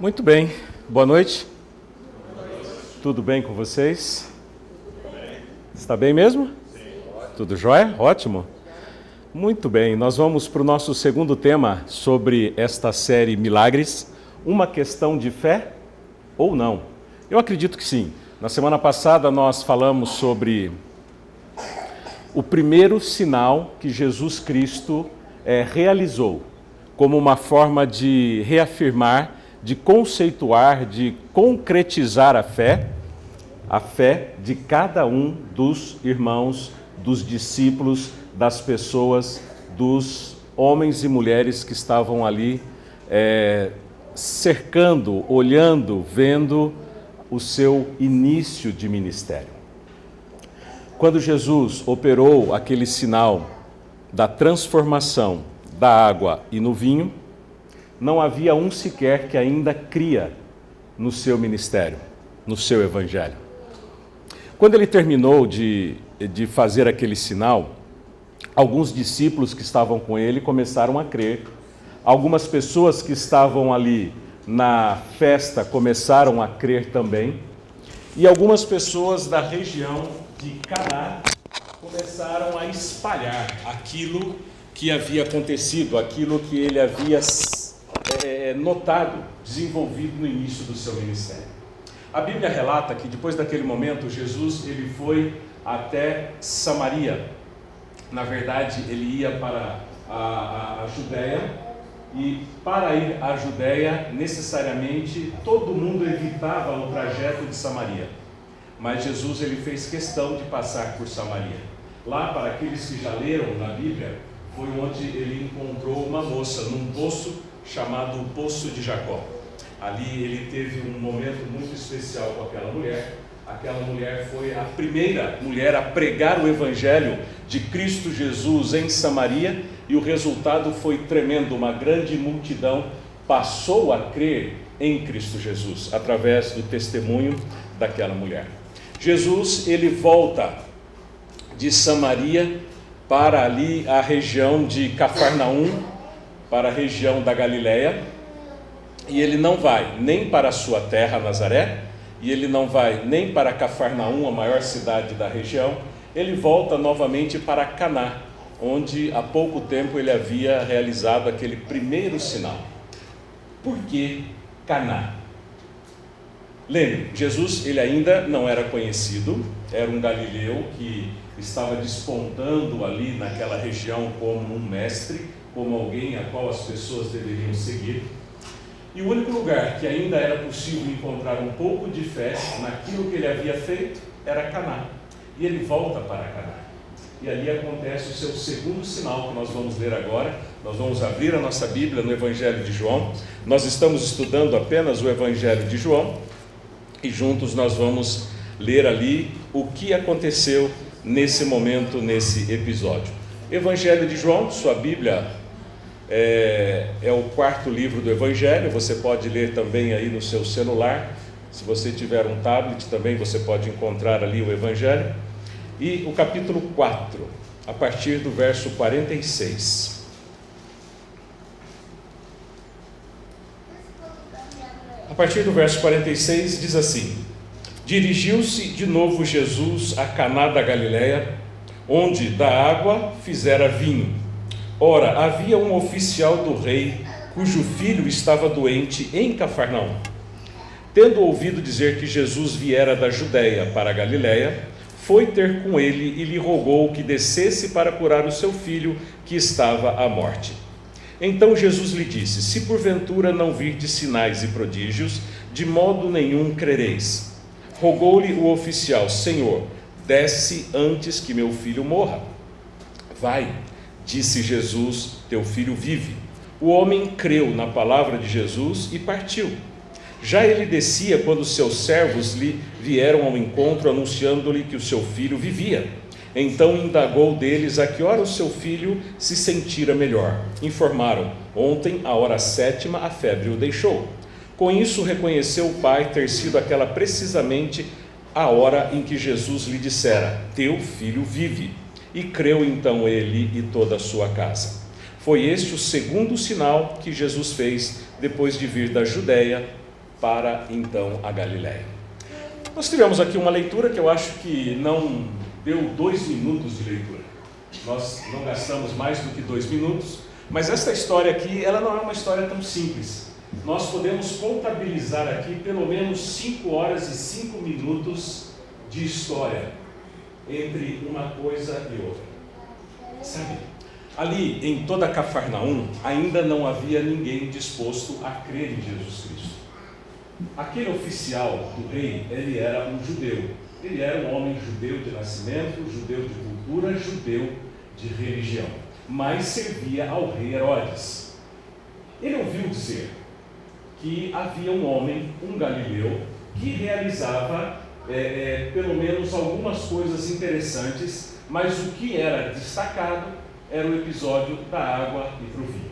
Muito bem, boa noite. Tudo bem com vocês? Está bem mesmo? Sim. Tudo jóia? Ótimo. Muito bem, nós vamos para o nosso segundo tema sobre esta série Milagres, uma questão de fé ou não? Eu acredito que sim. Na semana passada nós falamos sobre o primeiro sinal que Jesus Cristo realizou como uma forma de reafirmar, de conceituar, de concretizar a fé de cada um dos irmãos, dos discípulos, das pessoas, dos homens e mulheres que estavam ali cercando, olhando, vendo o seu início de ministério. Quando Jesus operou aquele sinal da transformação da água e no vinho, não havia um sequer que ainda cria no seu ministério, no seu evangelho. Quando ele terminou de fazer aquele sinal, alguns discípulos que estavam com ele começaram a crer. Algumas pessoas que estavam ali na festa começaram a crer também. E algumas pessoas da região de Caná começaram a espalhar aquilo que havia acontecido, aquilo que ele havia notado, desenvolvido no início do seu ministério. A Bíblia relata que depois daquele momento, Jesus ele foi até Samaria. Na verdade, ele ia para a Judéia, e para ir à Judéia, necessariamente, todo mundo evitava o trajeto de Samaria. Mas Jesus ele fez questão de passar por Samaria. Lá, para aqueles que já leram na Bíblia, foi onde ele encontrou uma moça, num poço chamado Poço de Jacó. Ali ele teve um momento muito especial com aquela mulher. Aquela mulher foi a primeira mulher a pregar o Evangelho de Cristo Jesus em Samaria, e o resultado foi tremendo. Uma grande multidão passou a crer em Cristo Jesus, através do testemunho daquela mulher. Jesus, ele volta de Samaria para ali a região de Cafarnaum, para a região da Galileia, e ele não vai nem para a sua terra, Nazaré, e ele não vai nem para Cafarnaum, a maior cidade da região. Ele volta novamente para Caná, onde há pouco tempo ele havia realizado aquele primeiro sinal. Por que Caná? Lembre, Jesus ele ainda não era conhecido, era um galileu que estava despontando ali naquela região como um mestre, como alguém a qual as pessoas deveriam seguir. E o único lugar que ainda era possível encontrar um pouco de fé naquilo que ele havia feito era Caná. E ele volta para Caná. E ali acontece o seu segundo sinal, que nós vamos ler agora. Nós vamos abrir a nossa Bíblia no Evangelho de João. Nós estamos estudando apenas o Evangelho de João, e juntos nós vamos ler ali o que aconteceu nesse momento, nesse episódio. Evangelho de João, sua Bíblia é o quarto livro do Evangelho. Você pode ler também aí no seu celular. Se você tiver um tablet também você pode encontrar ali o Evangelho. E o capítulo 4, a partir do verso 46. A partir do verso 46 diz assim: Dirigiu-se de novo Jesus a Caná da Galileia, onde da água fizera vinho. Ora, havia um oficial do rei, cujo filho estava doente em Cafarnaum. Tendo ouvido dizer que Jesus viera da Judéia para a Galileia, foi ter com ele e lhe rogou que descesse para curar o seu filho, que estava à morte. Então Jesus lhe disse: Se porventura não virdes sinais e prodígios, de modo nenhum crereis. Rogou-lhe o oficial: Senhor, desce antes que meu filho morra. Vai, disse Jesus, teu filho vive. O homem creu na palavra de Jesus e partiu. Já ele descia quando seus servos lhe vieram ao encontro, anunciando-lhe que o seu filho vivia. Então indagou deles a que hora o seu filho se sentira melhor. Informaram: ontem, à hora 7ª, a febre o deixou. Com isso reconheceu o pai ter sido aquela precisamente a hora em que Jesus lhe dissera: teu filho vive. E creu então ele e toda a sua casa. Foi este o segundo sinal que Jesus fez depois de vir da Judéia para então a Galiléia. Nós tivemos aqui uma leitura que eu acho que não deu 2 minutos de leitura. Nós não gastamos mais do que 2 minutos, mas esta história aqui, ela não é uma história tão simples. Nós podemos contabilizar aqui pelo menos 5 horas e 5 minutos de história entre uma coisa e outra. Sabe, ali em toda Cafarnaum ainda não havia ninguém disposto a crer em Jesus Cristo. Aquele oficial do rei, ele era um judeu. Ele era um homem judeu de nascimento, judeu de cultura, judeu de religião, mas servia ao rei Herodes. Ele ouviu dizer que havia um homem, um galileu, que realizava pelo menos algumas coisas interessantes, mas o que era destacado era o episódio da água e para o vinho.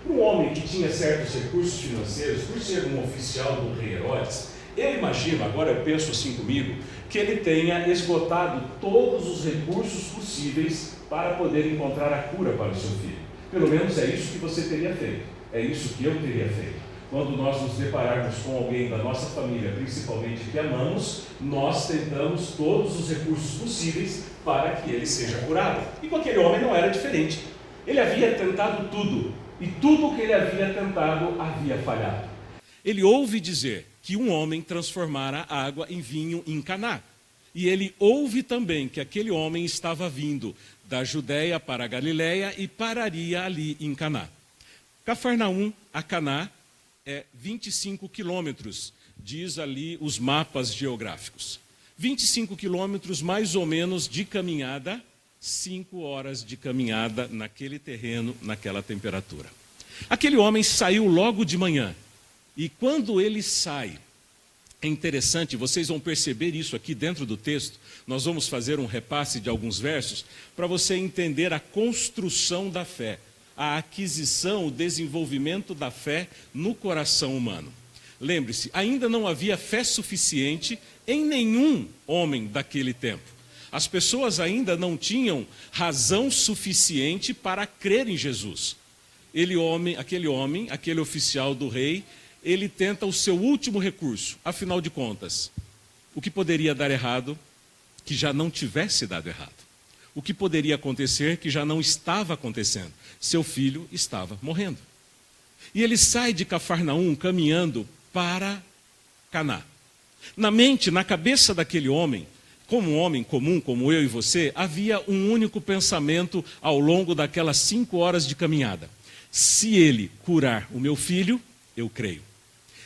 Para um homem que tinha certos recursos financeiros, por ser um oficial do rei Herodes, eu imagino, agora eu penso assim comigo, que ele tenha esgotado todos os recursos possíveis para poder encontrar a cura para o seu filho. Pelo menos é isso que você teria feito, é isso que eu teria feito. Quando nós nos depararmos com alguém da nossa família, principalmente que amamos, nós tentamos todos os recursos possíveis para que ele seja curado. E com aquele homem não era diferente. Ele havia tentado tudo, e tudo que ele havia tentado havia falhado. Ele ouve dizer que um homem transformara a água em vinho em Caná. E ele ouve também que aquele homem estava vindo da Judéia para a Galiléia e pararia ali em Caná. Cafarnaum a Caná é 25 quilômetros, diz ali os mapas geográficos. 25 quilômetros mais ou menos de caminhada, 5 horas de caminhada naquele terreno, naquela temperatura. Aquele homem saiu logo de manhã, e quando ele sai, é interessante, vocês vão perceber isso aqui dentro do texto, nós vamos fazer um repasse de alguns versos, para você entender a construção da fé, a aquisição, o desenvolvimento da fé no coração humano. Lembre-se, ainda não havia fé suficiente em nenhum homem daquele tempo. As pessoas ainda não tinham razão suficiente para crer em Jesus. Aquele oficial do rei, ele tenta o seu último recurso. Afinal de contas, o que poderia dar errado que já não tivesse dado errado? O que poderia acontecer que já não estava acontecendo? Seu filho estava morrendo. E ele sai de Cafarnaum caminhando para Caná. Na mente, na cabeça daquele homem, como um homem comum, como eu e você, havia um único pensamento ao longo daquelas 5 horas de caminhada. Se ele curar o meu filho, eu creio.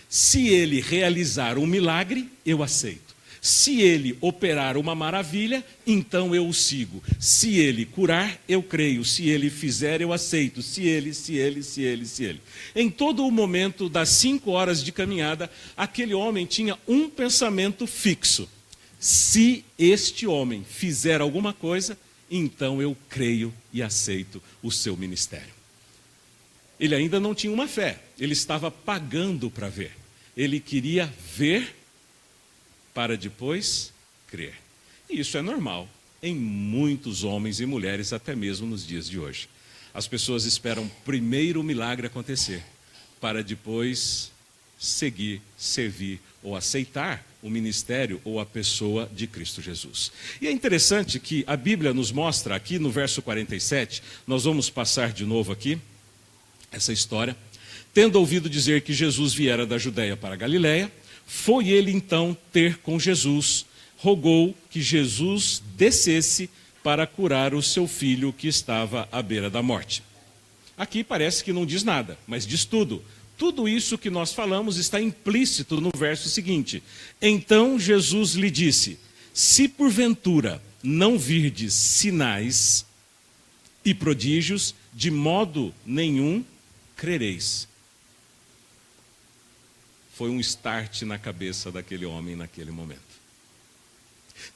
Se ele realizar um milagre, eu aceito. Se ele operar uma maravilha, então eu o sigo. Se ele curar, eu creio. Se ele fizer, eu aceito. Se ele. Em todo o momento das 5 horas de caminhada, aquele homem tinha um pensamento fixo. Se este homem fizer alguma coisa, então eu creio e aceito o seu ministério. Ele ainda não tinha uma fé, ele estava pagando para ver. Ele queria ver para depois crer. E isso é normal em muitos homens e mulheres, até mesmo nos dias de hoje. As pessoas esperam primeiro o milagre acontecer, para depois seguir, servir ou aceitar o ministério ou a pessoa de Cristo Jesus. E é interessante que a Bíblia nos mostra aqui no verso 47, nós vamos passar de novo aqui essa história. Tendo ouvido dizer que Jesus viera da Judéia para a Galiléia, foi ele então ter com Jesus, rogou que Jesus descesse para curar o seu filho que estava à beira da morte. Aqui parece que não diz nada, mas diz tudo. Tudo isso que nós falamos está implícito no verso seguinte. Então Jesus lhe disse: se porventura não virdes sinais e prodígios, de modo nenhum crereis. Foi um start na cabeça daquele homem naquele momento.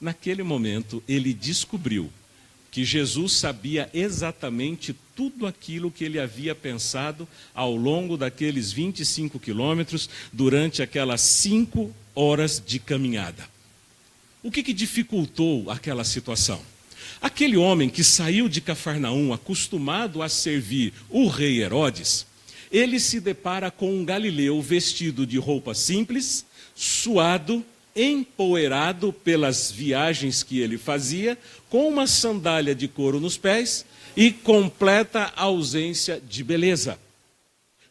Naquele momento, ele descobriu que Jesus sabia exatamente tudo aquilo que ele havia pensado ao longo daqueles 25 quilômetros, durante aquelas 5 horas de caminhada. O que dificultou aquela situação? Aquele homem que saiu de Cafarnaum, acostumado a servir o rei Herodes, ele se depara com um galileu vestido de roupa simples, suado, empoeirado pelas viagens que ele fazia, com uma sandália de couro nos pés e completa ausência de beleza.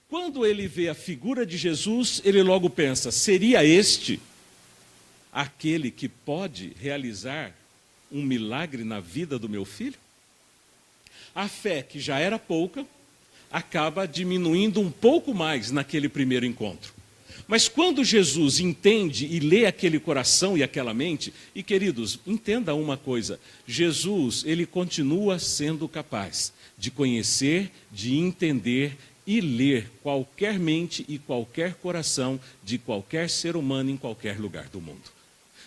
Quando ele vê a figura de Jesus, ele logo pensa: seria este aquele que pode realizar um milagre na vida do meu filho? A fé, que já era pouca, acaba diminuindo um pouco mais naquele primeiro encontro. Mas quando Jesus entende e lê aquele coração e aquela mente, e queridos, entenda uma coisa, Jesus, ele continua sendo capaz de conhecer, de entender e ler qualquer mente e qualquer coração de qualquer ser humano em qualquer lugar do mundo.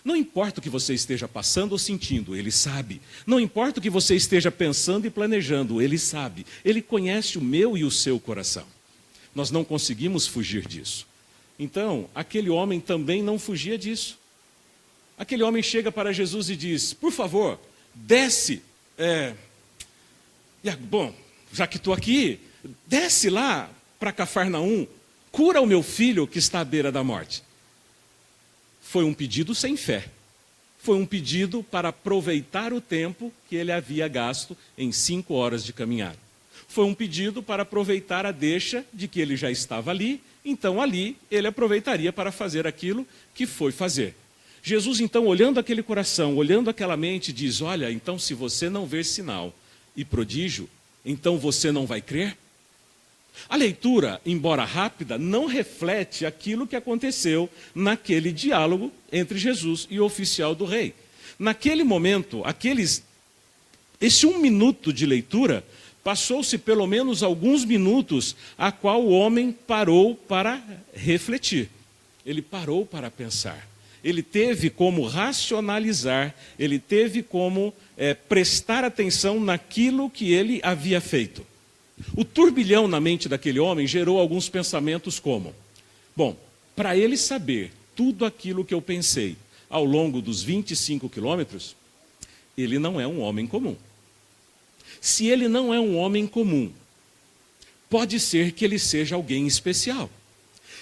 Não importa o que você esteja passando ou sentindo, ele sabe. Não importa o que você esteja pensando e planejando, ele sabe. Ele conhece o meu e o seu coração. Nós não conseguimos fugir disso. Então, aquele homem também não fugia disso. Aquele homem chega para Jesus e diz: por favor, desce. Bom, já que estou aqui, desce lá para Cafarnaum, cura o meu filho que está à beira da morte. Foi um pedido sem fé. Foi um pedido para aproveitar o tempo que ele havia gasto em 5 horas de caminhada. Foi um pedido para aproveitar a deixa de que ele já estava ali, então ali ele aproveitaria para fazer aquilo que foi fazer. Jesus então, olhando aquele coração, olhando aquela mente, diz: olha, então se você não ver sinal e prodígio, então você não vai crer? A leitura, embora rápida, não reflete aquilo que aconteceu naquele diálogo entre Jesus e o oficial do rei. Naquele momento, esse 1 minuto de leitura, passou-se pelo menos alguns minutos, a qual o homem parou para refletir. Ele parou para pensar. Ele teve como racionalizar, ele teve como prestar atenção naquilo que ele havia feito. O turbilhão na mente daquele homem gerou alguns pensamentos como: bom, para ele saber tudo aquilo que eu pensei ao longo dos 25 quilômetros, ele não é um homem comum. Se ele não é um homem comum, pode ser que ele seja alguém especial.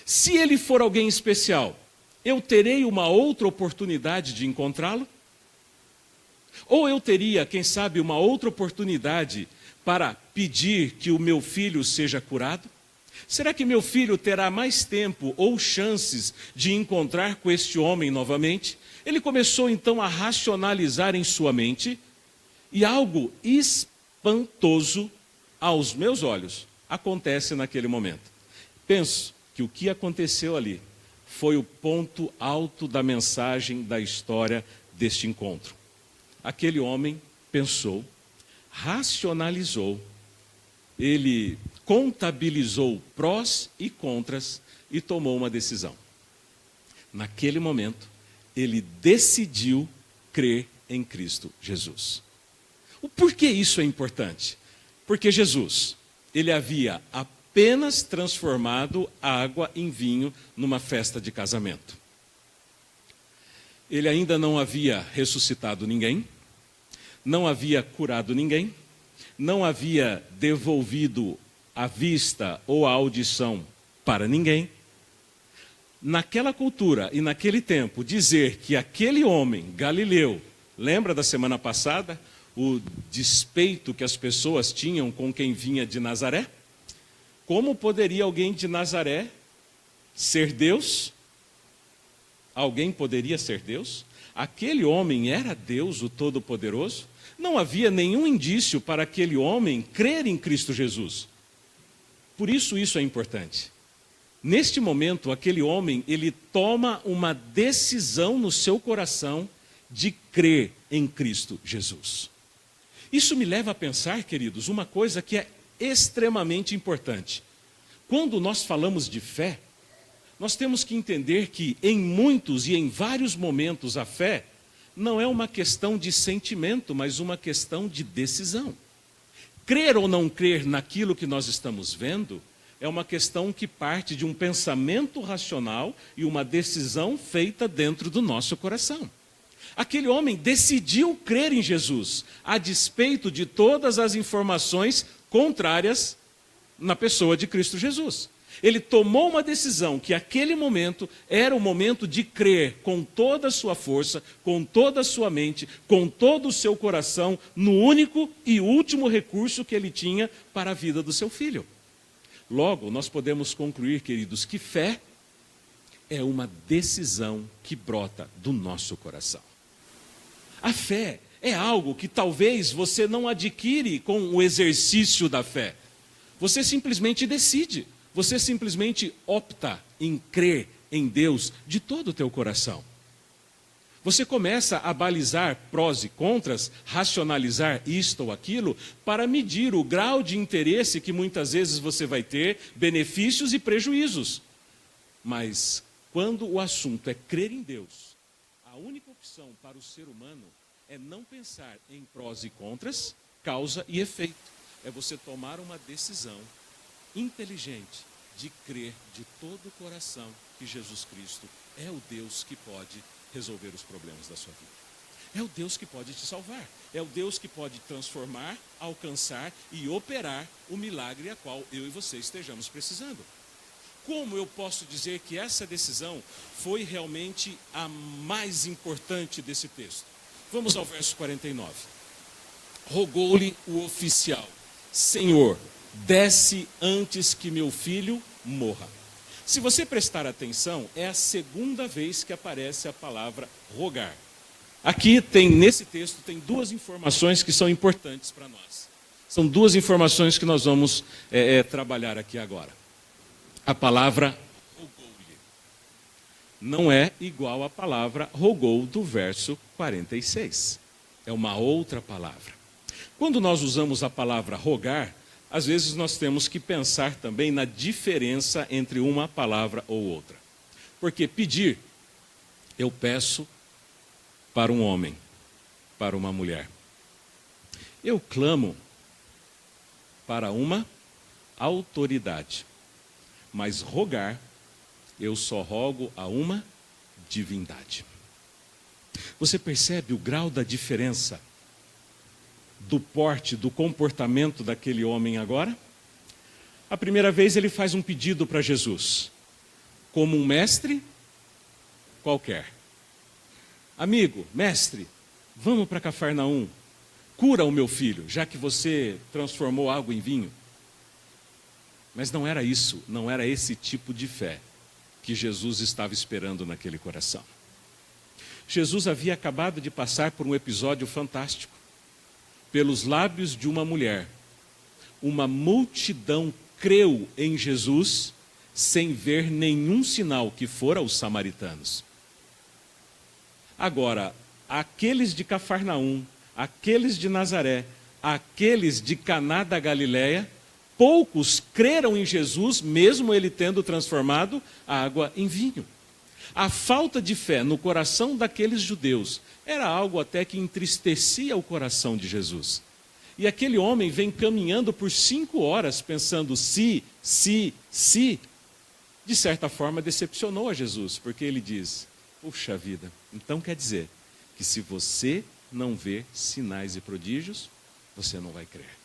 Se ele for alguém especial, eu terei uma outra oportunidade de encontrá-lo? Ou eu teria, quem sabe, uma outra oportunidade para pedir que o meu filho seja curado? Será que meu filho terá mais tempo ou chances de encontrar com este homem novamente? Ele começou então a racionalizar em sua mente, e algo espantoso aos meus olhos acontece naquele momento. Penso que o que aconteceu ali foi o ponto alto da mensagem da história deste encontro. Aquele homem pensou, racionalizou, ele contabilizou prós e contras e tomou uma decisão. Naquele momento, ele decidiu crer em Cristo Jesus. O porquê isso é importante? Porque Jesus, ele havia apenas transformado água em vinho numa festa de casamento. Ele ainda não havia ressuscitado ninguém, não havia curado ninguém, não havia devolvido a vista ou a audição para ninguém. Naquela cultura e naquele tempo, dizer que aquele homem, Galileu, lembra da semana passada, o despeito que as pessoas tinham com quem vinha de Nazaré? Como poderia alguém de Nazaré ser Deus? Alguém poderia ser Deus? Aquele homem era Deus, o Todo-Poderoso? Não havia nenhum indício para aquele homem crer em Cristo Jesus. Por isso é importante. Neste momento, aquele homem, ele toma uma decisão no seu coração de crer em Cristo Jesus. Isso me leva a pensar, queridos, uma coisa que é extremamente importante. Quando nós falamos de fé, nós temos que entender que em muitos e em vários momentos a fé não é uma questão de sentimento, mas uma questão de decisão. Crer ou não crer naquilo que nós estamos vendo é uma questão que parte de um pensamento racional e uma decisão feita dentro do nosso coração. Aquele homem decidiu crer em Jesus, a despeito de todas as informações contrárias na pessoa de Cristo Jesus. Ele tomou uma decisão que aquele momento era o momento de crer com toda a sua força, com toda a sua mente, com todo o seu coração, no único e último recurso que ele tinha para a vida do seu filho. Logo, nós podemos concluir, queridos, que fé é uma decisão que brota do nosso coração. A fé é algo que talvez você não adquire com o exercício da fé. Você simplesmente decide. Você simplesmente opta em crer em Deus de todo o teu coração. Você começa a balizar prós e contras, racionalizar isto ou aquilo, para medir o grau de interesse que muitas vezes você vai ter, benefícios e prejuízos. Mas quando o assunto é crer em Deus, a única opção para o ser humano é não pensar em prós e contras, causa e efeito. É você tomar uma decisão inteligente de crer de todo o coração que Jesus Cristo é o Deus que pode resolver os problemas da sua vida. É o Deus que pode te salvar. É o Deus que pode transformar, alcançar e operar o milagre a qual eu e você estejamos precisando. Como eu posso dizer que essa decisão foi realmente a mais importante desse texto? Vamos ao verso 49. Rogou-lhe o oficial: Senhor, desce antes que meu filho morra. Se você prestar atenção, é a segunda vez que aparece a palavra rogar. Aqui nesse texto tem duas informações que são importantes para nós. São duas informações que nós vamos trabalhar aqui agora. A palavra rogou-lhe não é igual à palavra rogou do verso 46. É uma outra palavra. Quando nós usamos a palavra rogar, às vezes nós temos que pensar também na diferença entre uma palavra ou outra. Porque pedir, eu peço para um homem, para uma mulher. Eu clamo para uma autoridade. Mas rogar, eu só rogo a uma divindade. Você percebe o grau da diferença do porte, do comportamento daquele homem agora? A primeira vez ele faz um pedido para Jesus, como um mestre qualquer. Amigo, mestre, vamos para Cafarnaum, cura o meu filho, já que você transformou água em vinho. Mas não era isso, não era esse tipo de fé que Jesus estava esperando naquele coração. Jesus havia acabado de passar por um episódio fantástico. Pelos lábios de uma mulher, uma multidão creu em Jesus sem ver nenhum sinal que fora os samaritanos. Agora, aqueles de Cafarnaum, aqueles de Nazaré, aqueles de Caná da Galileia, poucos creram em Jesus, mesmo ele tendo transformado a água em vinho. A falta de fé no coração daqueles judeus era algo até que entristecia o coração de Jesus. E aquele homem vem caminhando por 5 horas pensando se. De certa forma decepcionou a Jesus, porque ele diz: puxa vida, então quer dizer que se você não vê sinais e prodígios, você não vai crer.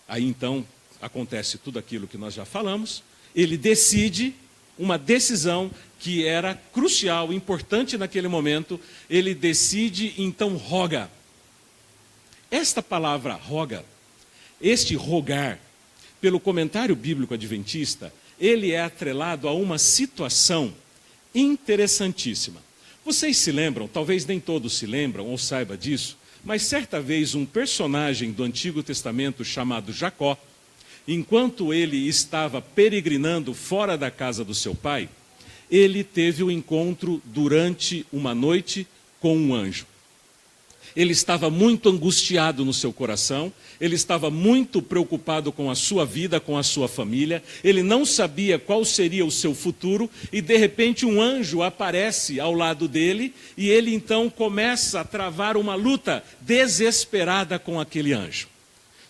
Aí então acontece tudo aquilo que nós já falamos, ele decide uma decisão que era crucial, importante naquele momento, ele decide, então roga. Esta palavra roga, este rogar, pelo comentário bíblico adventista, ele é atrelado a uma situação interessantíssima. Vocês se lembram, talvez nem todos se lembram ou saibam disso, mas certa vez um personagem do Antigo Testamento chamado Jacó, enquanto ele estava peregrinando fora da casa do seu pai, ele teve um encontro durante uma noite com um anjo. Ele estava muito angustiado no seu coração, ele estava muito preocupado com a sua vida, com a sua família, ele não sabia qual seria o seu futuro, e de repente um anjo aparece ao lado dele, e ele então começa a travar uma luta desesperada com aquele anjo.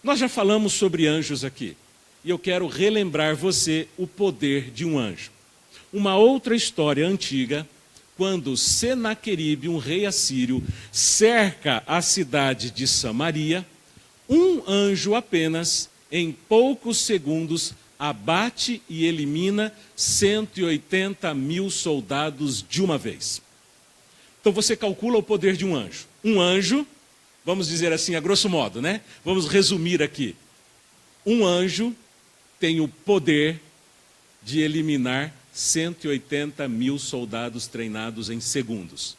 Nós já falamos sobre anjos aqui, e eu quero relembrar você o poder de um anjo. Uma outra história antiga, quando Senaqueribe, um rei assírio, cerca a cidade de Samaria, um anjo apenas em poucos segundos, abate e elimina 180.000 soldados de uma vez. Então você calcula o poder de um anjo. Um anjo, vamos dizer assim, a grosso modo, né? Vamos resumir aqui. Um anjo tem o poder de eliminar 180.000 soldados treinados em segundos.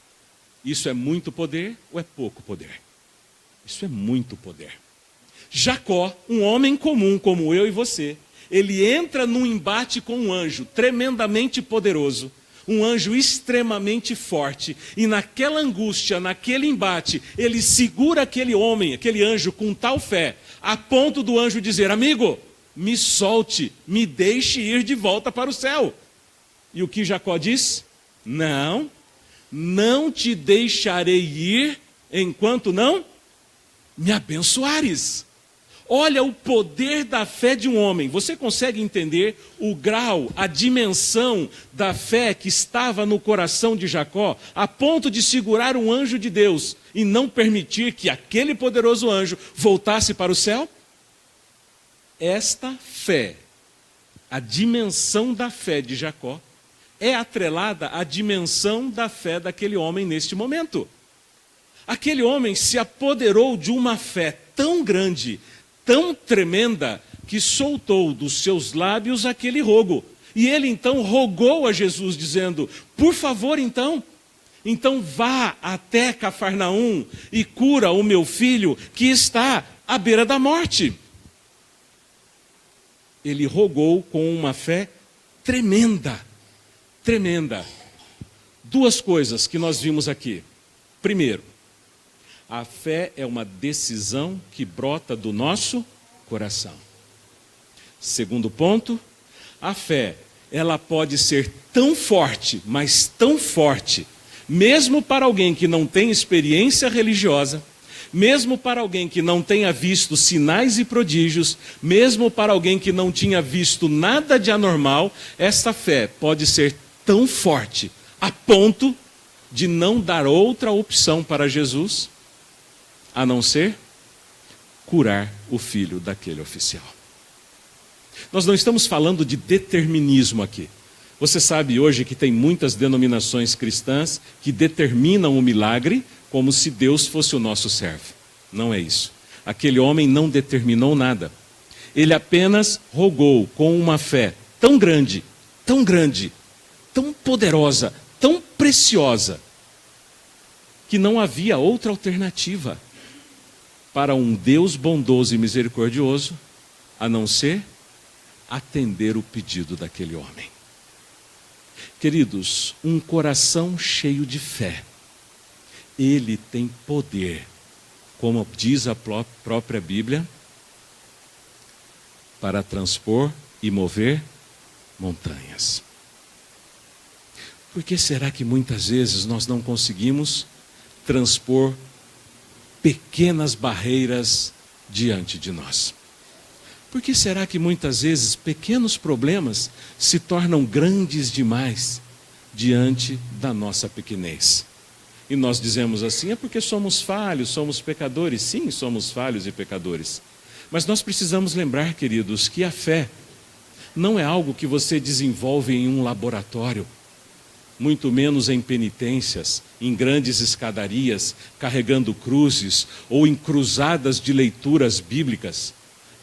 Isso é muito poder ou é pouco poder? Isso é muito poder. Jacó, um homem comum como eu e você, ele entra num embate com um anjo tremendamente poderoso, um anjo extremamente forte, e naquela angústia, naquele embate, ele segura aquele homem, aquele anjo com tal fé, a ponto do anjo dizer: amigo, me solte, me deixe ir de volta para o céu. E o que Jacó diz? Não, não te deixarei ir enquanto não me abençoares. Olha o poder da fé de um homem. Você consegue entender o grau, a dimensão da fé que estava no coração de Jacó, a ponto de segurar um anjo de Deus e não permitir que aquele poderoso anjo voltasse para o céu? Esta fé, a dimensão da fé de Jacó, é atrelada à dimensão da fé daquele homem neste momento. Aquele homem se apoderou de uma fé tão grande, tão tremenda, que soltou dos seus lábios aquele rogo. E ele então rogou a Jesus, dizendo: por favor, então vá até Cafarnaum e cura o meu filho que está à beira da morte. Ele rogou com uma fé tremenda, tremenda. Duas coisas que nós vimos aqui. Primeiro, a fé é uma decisão que brota do nosso coração. Segundo ponto, a fé, ela pode ser tão forte, mas tão forte, mesmo para alguém que não tem experiência religiosa, mesmo para alguém que não tenha visto sinais e prodígios, mesmo para alguém que não tinha visto nada de anormal, esta fé pode ser tão forte, a ponto de não dar outra opção para Jesus, a não ser curar o filho daquele oficial. Nós não estamos falando de determinismo aqui. Você sabe hoje que tem muitas denominações cristãs que determinam o milagre como se Deus fosse o nosso servo. Não é isso. Aquele homem não determinou nada. Ele apenas rogou com uma fé tão grande, tão poderosa, tão preciosa, que não havia outra alternativa para um Deus bondoso e misericordioso, a não ser atender o pedido daquele homem. Queridos, um coração cheio de fé, ele tem poder, como diz a própria Bíblia, para transpor e mover montanhas. Por que será que muitas vezes nós não conseguimos transpor pequenas barreiras diante de nós? Por que será que muitas vezes pequenos problemas se tornam grandes demais diante da nossa pequenez? E nós dizemos assim: é porque somos falhos, somos pecadores. Sim, somos falhos e pecadores. Mas nós precisamos lembrar, queridos, que a fé não é algo que você desenvolve em um laboratório, muito menos em penitências, em grandes escadarias, carregando cruzes ou em cruzadas de leituras bíblicas.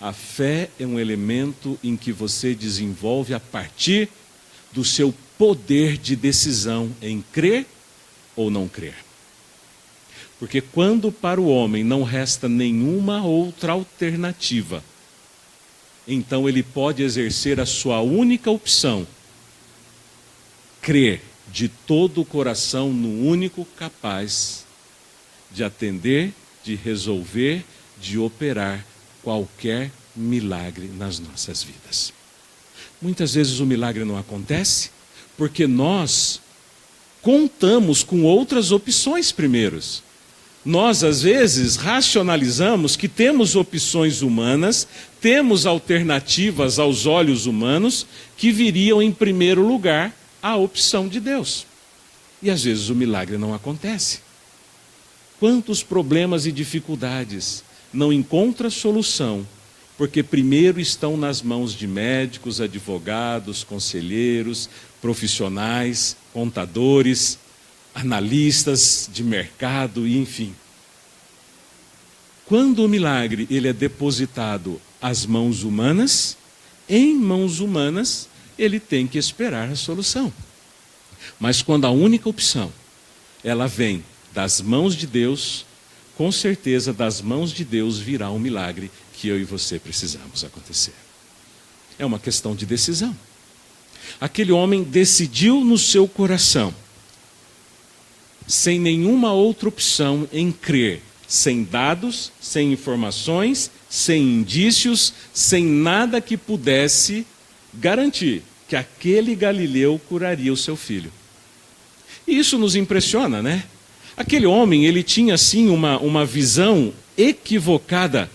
A fé é um elemento em que você desenvolve a partir do seu poder de decisão em crer ou não crer. Porque quando para o homem não resta nenhuma outra alternativa, então ele pode exercer a sua única opção: crer de todo o coração no único capaz de atender, de resolver, de operar qualquer milagre nas nossas vidas. Muitas vezes o milagre não acontece porque nós contamos com outras opções primeiros. Nós, às vezes, racionalizamos que temos opções humanas, temos alternativas aos olhos humanos que viriam em primeiro lugar à opção de Deus. E às vezes o milagre não acontece. Quantos problemas e dificuldades não encontram solução porque primeiro estão nas mãos de médicos, advogados, conselheiros, profissionais, contadores, analistas de mercado e enfim. Quando o milagre ele é depositado às mãos humanas, em mãos humanas, ele tem que esperar a solução. Mas quando a única opção, ela vem das mãos de Deus, com certeza das mãos de Deus virá um milagre que eu e você precisamos acontecer. É uma questão de decisão. Aquele homem decidiu no seu coração, sem nenhuma outra opção em crer, sem dados, sem informações, sem indícios, sem nada que pudesse garantir que aquele galileu curaria o seu filho. E isso nos impressiona, né? Aquele homem, ele tinha sim uma visão equivocada,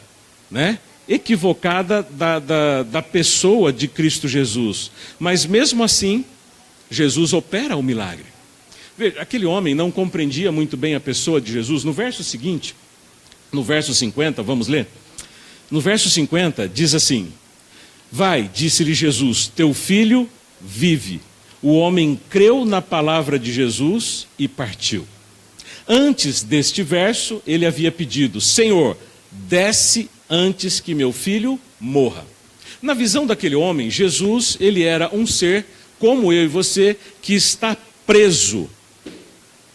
né? Equivocada da pessoa de Cristo Jesus. Mas mesmo assim, Jesus opera o milagre. Veja, aquele homem não compreendia muito bem a pessoa de Jesus. No verso seguinte, no verso 50, vamos ler? No verso 50 diz assim: vai, disse-lhe Jesus, teu filho vive. O homem creu na palavra de Jesus e partiu. Antes deste verso, ele havia pedido: Senhor, desce antes que meu filho morra. Na visão daquele homem, Jesus, ele era um ser como eu e você, que está preso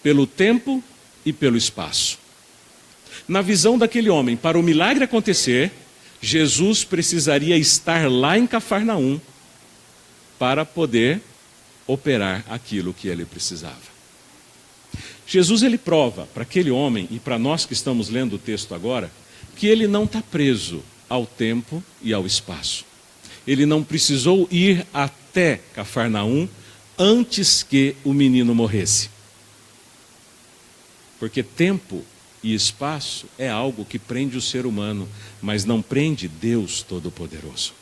pelo tempo e pelo espaço. Na visão daquele homem, para o milagre acontecer, Jesus precisaria estar lá em Cafarnaum para poder operar aquilo que ele precisava. Jesus, ele prova para aquele homem e para nós que estamos lendo o texto agora, que ele não está preso ao tempo e ao espaço. Ele não precisou ir até Cafarnaum antes que o menino morresse. Porque tempo e espaço é algo que prende o ser humano, mas não prende Deus Todo-Poderoso.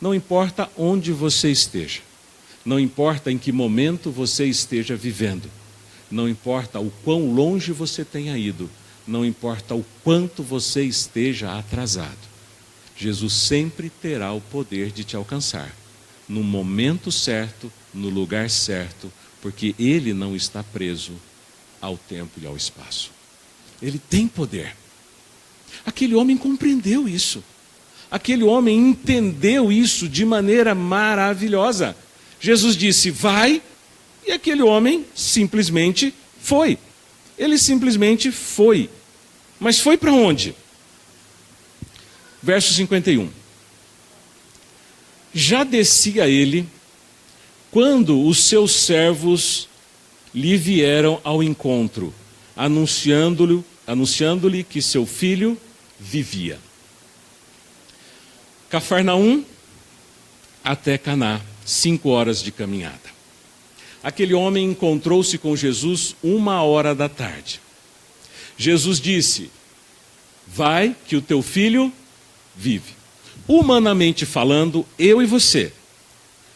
Não importa onde você esteja, não importa em que momento você esteja vivendo, não importa o quão longe você tenha ido, não importa o quanto você esteja atrasado, Jesus sempre terá o poder de te alcançar, no momento certo, no lugar certo, porque Ele não está preso ao tempo e ao espaço. Ele tem poder. Aquele homem compreendeu isso. Aquele homem entendeu isso de maneira maravilhosa. Jesus disse, vai, e aquele homem simplesmente foi. Ele simplesmente foi. Mas foi para onde? Verso 51. Já descia ele, quando os seus servos lhe vieram ao encontro, anunciando-lhe que seu filho vivia. Cafarnaum até Caná, 5 horas de caminhada. Aquele homem encontrou-se com Jesus 1h da tarde. Jesus disse, vai que o teu filho vive. Humanamente falando, eu e você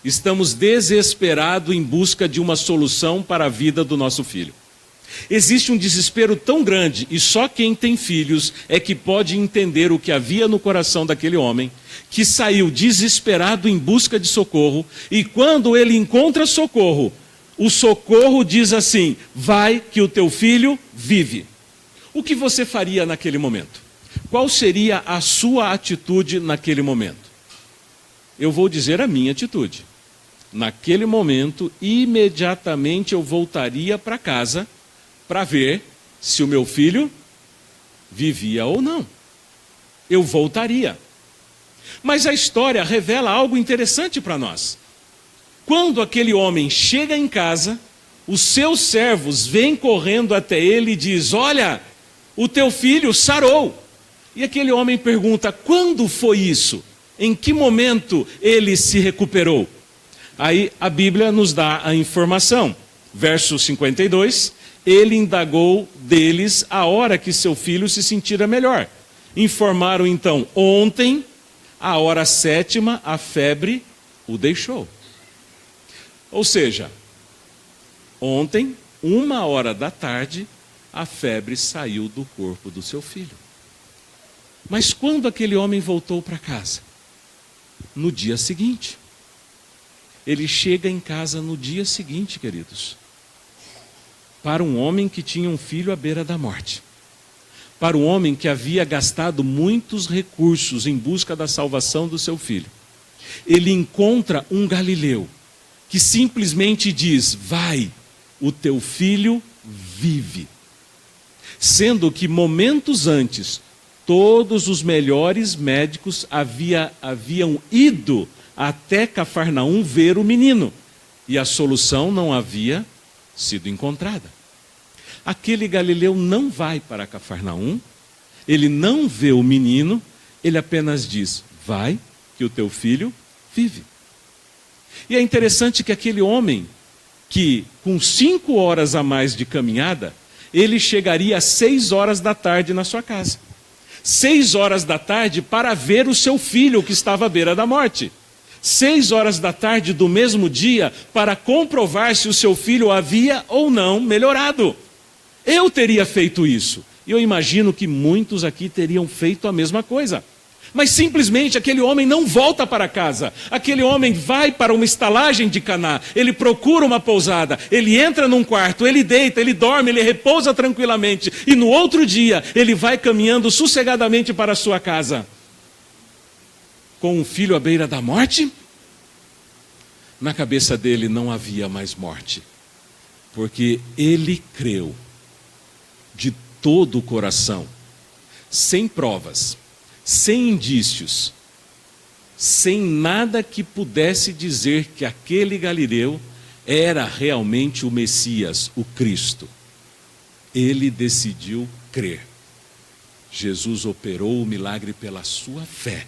estamos desesperados em busca de uma solução para a vida do nosso filho. Existe um desespero tão grande, e só quem tem filhos é que pode entender o que havia no coração daquele homem, que saiu desesperado em busca de socorro, e quando ele encontra socorro, o socorro diz assim, vai que o teu filho vive. O que você faria naquele momento? Qual seria a sua atitude naquele momento? Eu vou dizer a minha atitude. Naquele momento, imediatamente eu voltaria para casa para ver se o meu filho vivia ou não. Eu voltaria. Mas a história revela algo interessante para nós. Quando aquele homem chega em casa, os seus servos vêm correndo até ele e diz, olha, o teu filho sarou. E aquele homem pergunta, quando foi isso? Em que momento ele se recuperou? Aí a Bíblia nos dá a informação. Verso 52, ele indagou deles a hora que seu filho se sentira melhor. Informaram então, ontem, à hora 7ª, a febre o deixou. Ou seja, ontem, 1h da tarde, a febre saiu do corpo do seu filho. Mas quando aquele homem voltou para casa? No dia seguinte. Ele chega em casa no dia seguinte, queridos, para um homem que tinha um filho à beira da morte. Para um homem que havia gastado muitos recursos em busca da salvação do seu filho. Ele encontra um galileu que simplesmente diz: vai, o teu filho vive. Sendo que momentos antes, todos os melhores médicos haviam ido até Cafarnaum ver o menino, e a solução não havia sido encontrada. Aquele galileu não vai para Cafarnaum, ele não vê o menino, ele apenas diz: vai, que o teu filho vive. E é interessante que aquele homem, que com 5 horas a mais de caminhada, ele chegaria às 6 horas da tarde na sua casa. 6 horas da tarde para ver o seu filho que estava à beira da morte. 6 horas da tarde do mesmo dia para comprovar se o seu filho havia ou não melhorado. Eu teria feito isso. E eu imagino que muitos aqui teriam feito a mesma coisa. Mas simplesmente aquele homem não volta para casa. Aquele homem vai para uma estalagem de Caná. Ele procura uma pousada. Ele entra num quarto, ele deita, ele dorme, ele repousa tranquilamente. E no outro dia ele vai caminhando sossegadamente para a sua casa. Com um filho à beira da morte? Na cabeça dele não havia mais morte. Porque ele creu de todo o coração, sem provas, sem indícios, sem nada que pudesse dizer que aquele galileu era realmente o Messias, o Cristo. Ele decidiu crer. Jesus operou o milagre pela sua fé.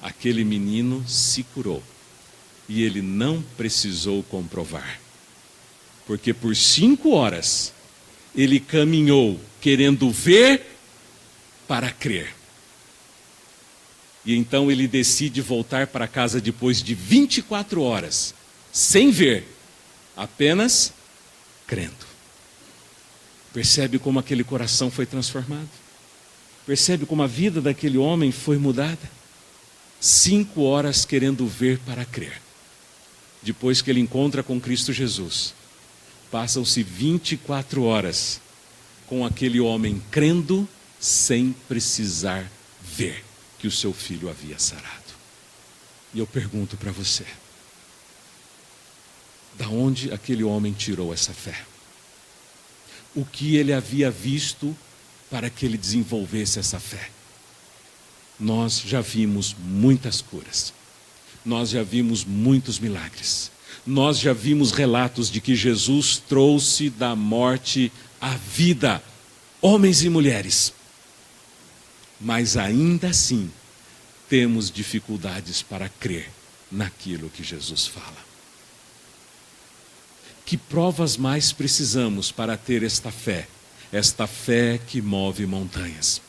Aquele menino se curou. E ele não precisou comprovar. Porque por 5 horas, ele caminhou querendo ver para crer. E então ele decide voltar para casa depois de 24 horas, sem ver, apenas crendo. Percebe como aquele coração foi transformado? Percebe como a vida daquele homem foi mudada? 5 horas querendo ver para crer. Depois que ele encontra com Cristo Jesus, passam-se 24 horas com aquele homem crendo sem precisar ver que o seu filho havia sarado. E eu pergunto para você, da onde aquele homem tirou essa fé? O que ele havia visto para que ele desenvolvesse essa fé? Nós já vimos muitas curas. Nós já vimos muitos milagres. Nós já vimos relatos de que Jesus trouxe da morte a vida, homens e mulheres. Mas ainda assim, temos dificuldades para crer naquilo que Jesus fala. Que provas mais precisamos para ter esta fé que move montanhas?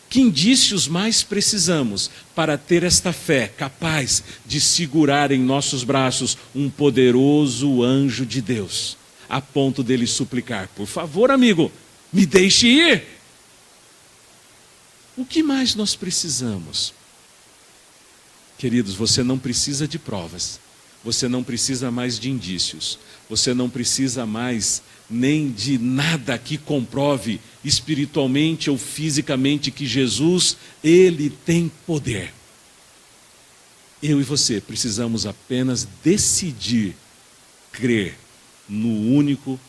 Que indícios mais precisamos para ter esta fé capaz de segurar em nossos braços um poderoso anjo de Deus, a ponto dele suplicar: por favor, amigo, me deixe ir? O que mais nós precisamos? Queridos, você não precisa de provas, você não precisa mais de indícios, você não precisa mais nem de nada que comprove espiritualmente ou fisicamente que Jesus, Ele tem poder. Eu e você precisamos apenas decidir crer no único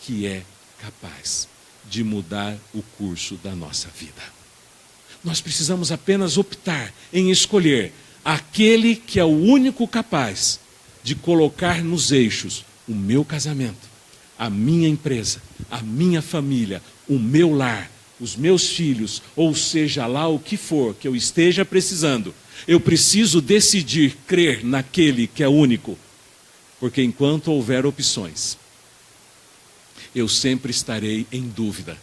que é capaz de mudar o curso da nossa vida. Nós precisamos apenas optar em escolher aquele que é o único capaz de colocar nos eixos o meu casamento, a minha empresa, a minha família, o meu lar, os meus filhos, ou seja lá o que for que eu esteja precisando. Eu preciso decidir crer naquele que é único, porque enquanto houver opções, eu sempre estarei em dúvida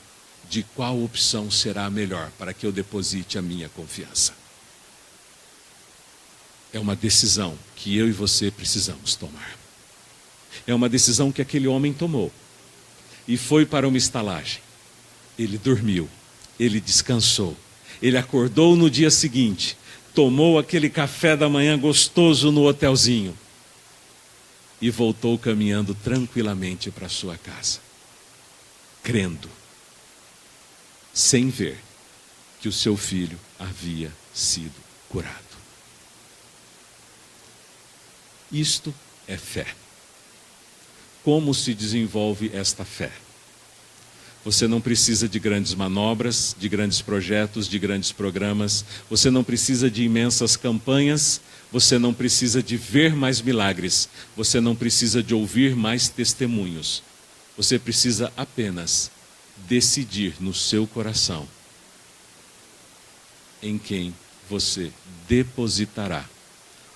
de qual opção será a melhor para que eu deposite a minha confiança. É uma decisão que eu e você precisamos tomar. É uma decisão que aquele homem tomou e foi para uma estalagem. Ele dormiu, ele descansou, Ele acordou no dia seguinte, tomou aquele café da manhã gostoso no hotelzinho e voltou caminhando tranquilamente para sua casa, crendo, sem ver que o seu filho havia sido curado. Isto é fé. Como se desenvolve esta fé? Você não precisa de grandes manobras, de grandes projetos, de grandes programas. Você não precisa de imensas campanhas. Você não precisa de ver mais milagres. Você não precisa de ouvir mais testemunhos. Você precisa apenas decidir no seu coração em quem você depositará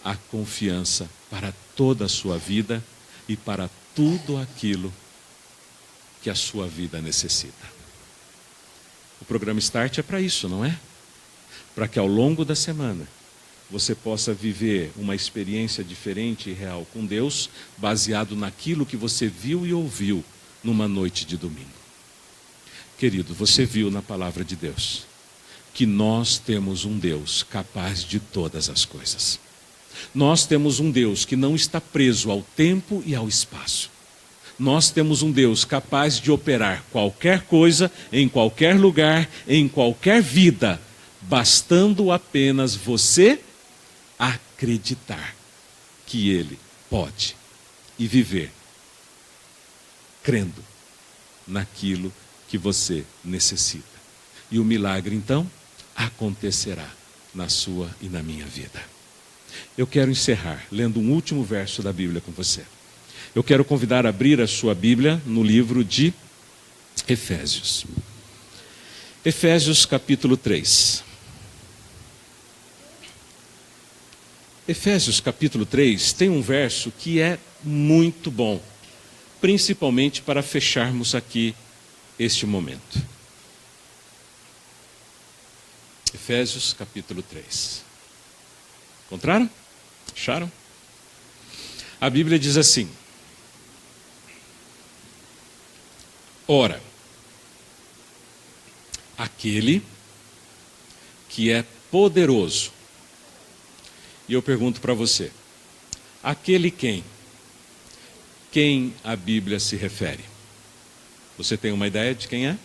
a confiança para toda a sua vida e para tudo aquilo que a sua vida necessita. O programa Start é para isso, não é? Para que ao longo da semana você possa viver uma experiência diferente e real com Deus, baseado naquilo que você viu e ouviu numa noite de domingo. Querido, você viu na palavra de Deus que nós temos um Deus capaz de todas as coisas. Nós temos um Deus que não está preso ao tempo e ao espaço. Nós temos um Deus capaz de operar qualquer coisa, em qualquer lugar, em qualquer vida, bastando apenas você acreditar que Ele pode e viver crendo naquilo que você necessita. E o milagre, então, acontecerá na sua e na minha vida. Eu quero encerrar lendo um último verso da Bíblia com você. Eu quero convidar a abrir a sua Bíblia no livro de Efésios. Efésios capítulo 3. Efésios capítulo 3 tem um verso que é muito bom, principalmente para fecharmos aqui este momento. Efésios capítulo 3. Encontraram? Acharam? A Bíblia diz assim: ora, aquele que é poderoso. E eu pergunto para você, aquele quem? Quem a Bíblia se refere? Você tem uma ideia de quem é?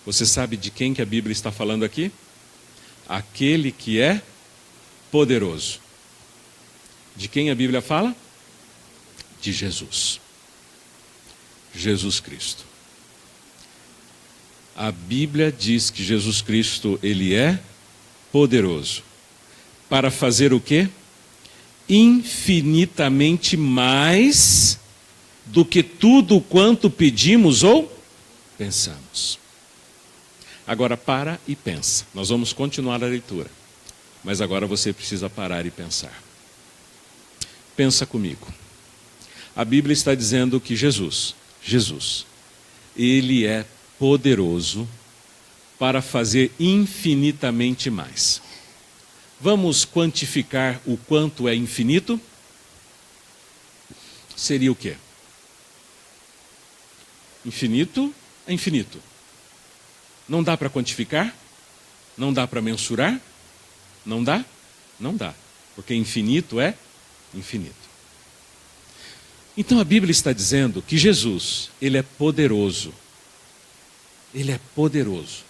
Você sabe de quem que a Bíblia está falando aqui? Aquele que é poderoso. De quem a Bíblia fala? De Jesus. Jesus Cristo. A Bíblia diz que Jesus Cristo, Ele é poderoso. Para fazer o quê? Infinitamente mais do que tudo quanto pedimos ou pensamos. Agora para e pensa. Nós vamos continuar a leitura. Mas agora você precisa parar e pensar. Pensa comigo. A Bíblia está dizendo que Jesus, Ele é poderoso para fazer infinitamente mais. Vamos quantificar o quanto é infinito? Seria o quê? Infinito é infinito. Não dá para quantificar? Não dá para mensurar? Não dá? Não dá. Porque infinito é infinito. Então a Bíblia está dizendo que Jesus, Ele é poderoso. Ele é poderoso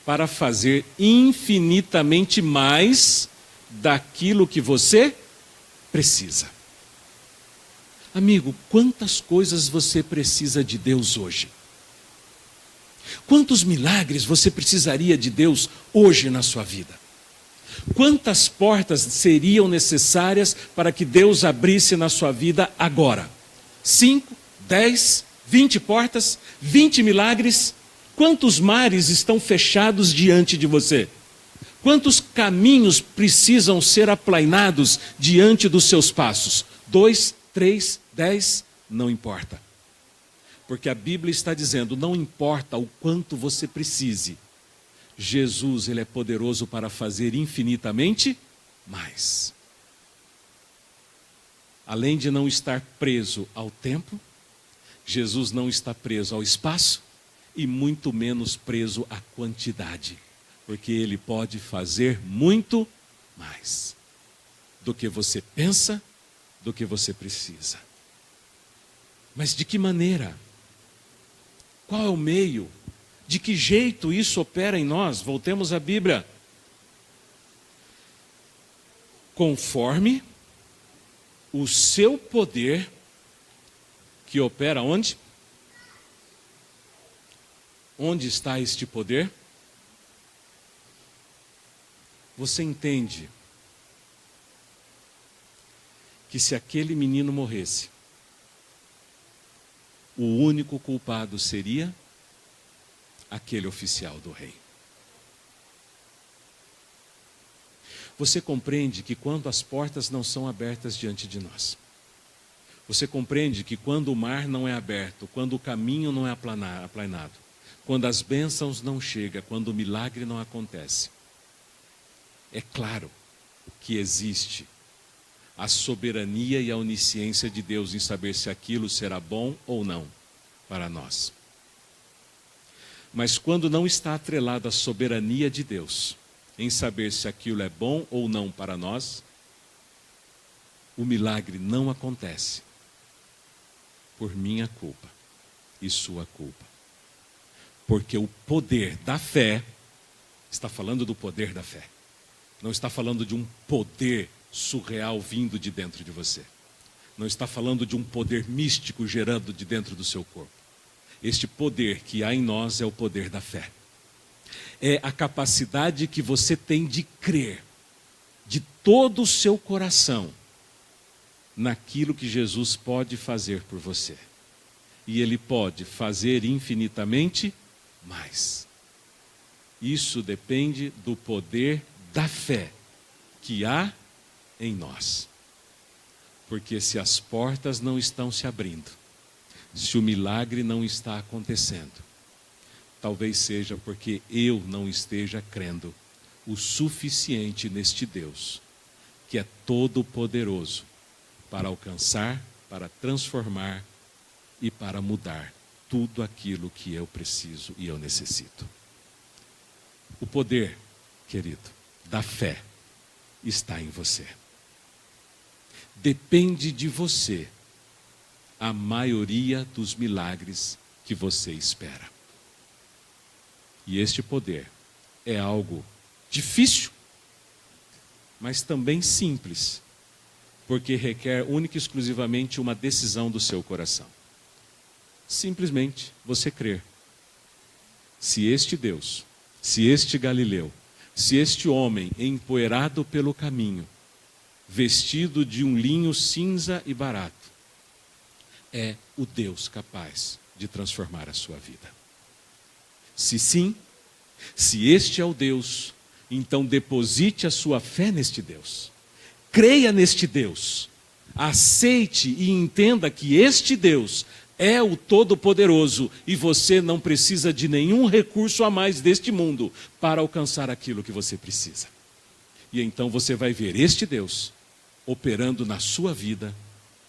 para fazer infinitamente mais daquilo que você precisa. Amigo, quantas coisas você precisa de Deus hoje? Quantos milagres você precisaria de Deus hoje na sua vida? Quantas portas seriam necessárias para que Deus abrisse na sua vida agora? 5, 10, 20 portas, 20 milagres? Quantos mares estão fechados diante de você? Quantos caminhos precisam ser aplainados diante dos seus passos? 2, 3, 10, não importa. Porque a Bíblia está dizendo, não importa o quanto você precise. Jesus, Ele é poderoso para fazer infinitamente mais. Além de não estar preso ao tempo, Jesus não está preso ao espaço e muito menos preso à quantidade. Porque Ele pode fazer muito mais do que você pensa, do que você precisa. Mas de que maneira? Qual é o meio? De que jeito isso opera em nós? Voltemos à Bíblia. Conforme o seu poder, que opera onde? Onde está este poder? Você entende que se aquele menino morresse, o único culpado seria aquele oficial do rei. Você compreende que quando as portas não são abertas diante de nós, você compreende que quando o mar não é aberto, quando o caminho não é aplanado, quando as bênçãos não chegam, quando o milagre não acontece, é claro que existe a soberania e a onisciência de Deus em saber se aquilo será bom ou não para nós. Mas quando não está atrelado à soberania de Deus, em saber se aquilo é bom ou não para nós, o milagre não acontece por minha culpa e sua culpa. Porque o poder da fé, está falando do poder da fé, não está falando de um poder surreal vindo de dentro de você. Não está falando de um poder místico gerando de dentro do seu corpo. Este poder que há em nós é o poder da fé. É a capacidade que você tem de crer de todo o seu coração naquilo que Jesus pode fazer por você. E Ele pode fazer infinitamente mais. Isso depende do poder da fé que há em nós. Porque se as portas não estão se abrindo, se o milagre não está acontecendo, talvez seja porque eu não esteja crendo o suficiente neste Deus, que é todo poderoso para alcançar, para transformar e para mudar tudo aquilo que eu preciso e eu necessito. O poder, querido, da fé está em você. Depende de você a maioria dos milagres que você espera. E este poder é algo difícil, mas também simples, porque requer única e exclusivamente uma decisão do seu coração. Simplesmente você crer. Se este Deus, se este Galileu, se este homem empoeirado pelo caminho, vestido de um linho cinza e barato, é o Deus capaz de transformar a sua vida. Se sim, se este é o Deus, então deposite a sua fé neste Deus. Creia neste Deus. Aceite e entenda que este Deus é o Todo-Poderoso e você não precisa de nenhum recurso a mais deste mundo para alcançar aquilo que você precisa. E então você vai ver este Deus operando na sua vida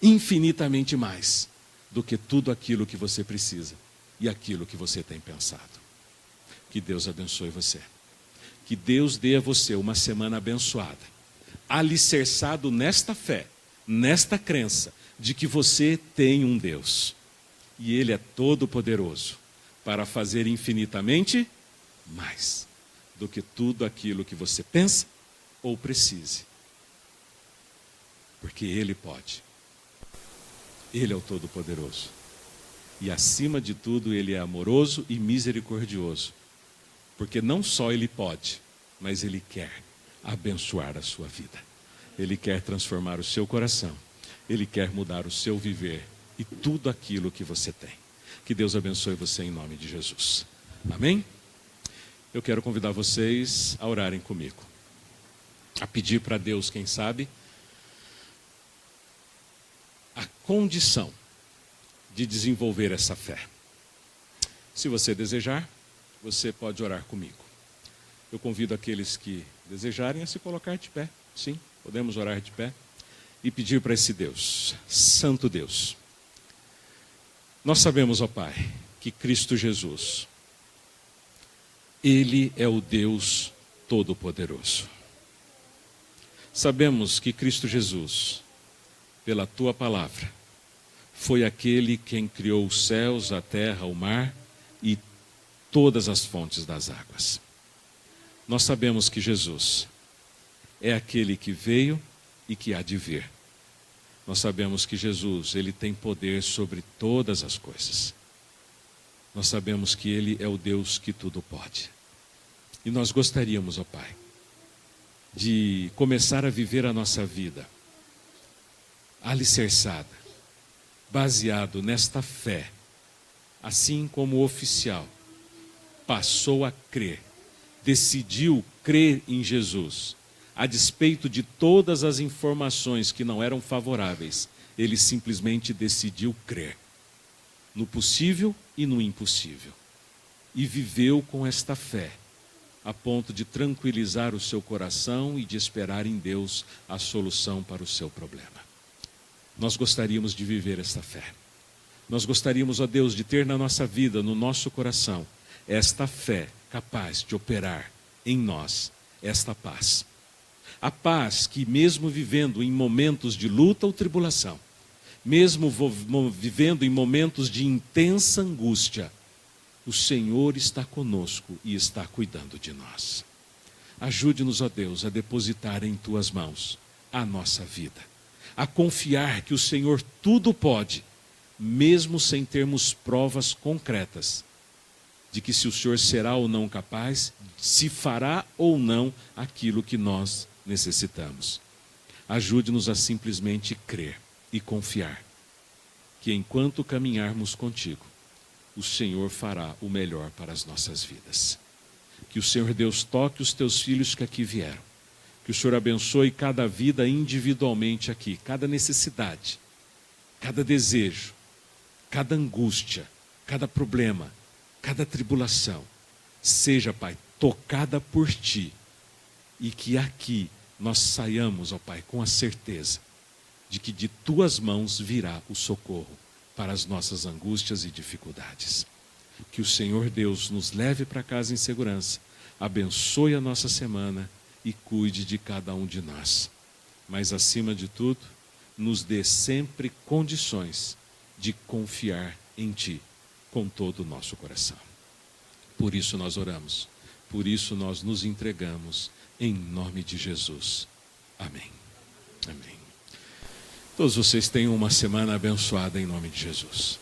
infinitamente mais do que tudo aquilo que você precisa e aquilo que você tem pensado. Que Deus abençoe você. Que Deus dê a você uma semana abençoada, alicerçado nesta fé, nesta crença de que você tem um Deus. E Ele é todo poderoso para fazer infinitamente mais do que tudo aquilo que você pensa ou precise. Porque Ele pode. Ele é o Todo-Poderoso. E acima de tudo, Ele é amoroso e misericordioso. Porque não só Ele pode, mas Ele quer abençoar a sua vida. Ele quer transformar o seu coração. Ele quer mudar o seu viver e tudo aquilo que você tem. Que Deus abençoe você em nome de Jesus. Amém? Eu quero convidar vocês a orarem comigo. A pedir para Deus, quem sabe, a condição de desenvolver essa fé. Se você desejar, você pode orar comigo. Eu convido aqueles que desejarem a se colocar de pé. Sim, podemos orar de pé e pedir para esse Deus, Santo Deus. Nós sabemos, ó Pai, que Cristo Jesus Ele é o Deus Todo-Poderoso. Sabemos que Cristo Jesus, pela tua palavra, foi aquele quem criou os céus, a terra, o mar e todas as fontes das águas. Nós sabemos que Jesus é aquele que veio e que há de vir. Nós sabemos que Jesus, ele tem poder sobre todas as coisas. Nós sabemos que ele é o Deus que tudo pode. E nós gostaríamos, ó Pai, de começar a viver a nossa vida alicerçada, baseado nesta fé, assim como o oficial passou a crer, decidiu crer em Jesus, a despeito de todas as informações que não eram favoráveis, ele simplesmente decidiu crer no possível e no impossível. E viveu com esta fé, a ponto de tranquilizar o seu coração e de esperar em Deus a solução para o seu problema. Nós gostaríamos de viver esta fé. Nós gostaríamos, ó Deus, de ter na nossa vida, no nosso coração, esta fé capaz de operar em nós esta paz. A paz que, mesmo vivendo em momentos de luta ou tribulação, mesmo vivendo em momentos de intensa angústia, o Senhor está conosco e está cuidando de nós. Ajude-nos, ó Deus, a depositar em tuas mãos a nossa vida, a confiar que o Senhor tudo pode, mesmo sem termos provas concretas de que se o Senhor será ou não capaz, se fará ou não aquilo que nós necessitamos. Ajude-nos a simplesmente crer e confiar que enquanto caminharmos contigo, o Senhor fará o melhor para as nossas vidas. Que o Senhor Deus toque os teus filhos que aqui vieram. Que o Senhor abençoe cada vida individualmente aqui, cada necessidade, cada desejo, cada angústia, cada problema, cada tribulação. Seja, Pai, tocada por Ti. E que aqui nós saiamos, ó Pai, com a certeza de que de Tuas mãos virá o socorro para as nossas angústias e dificuldades. Que o Senhor Deus nos leve para casa em segurança, abençoe a nossa semana e cuide de cada um de nós. Mas, acima de tudo, nos dê sempre condições de confiar em Ti com todo o nosso coração. Por isso nós oramos, por isso nós nos entregamos, em nome de Jesus. Amém. Amém. Todos vocês tenham uma semana abençoada em nome de Jesus.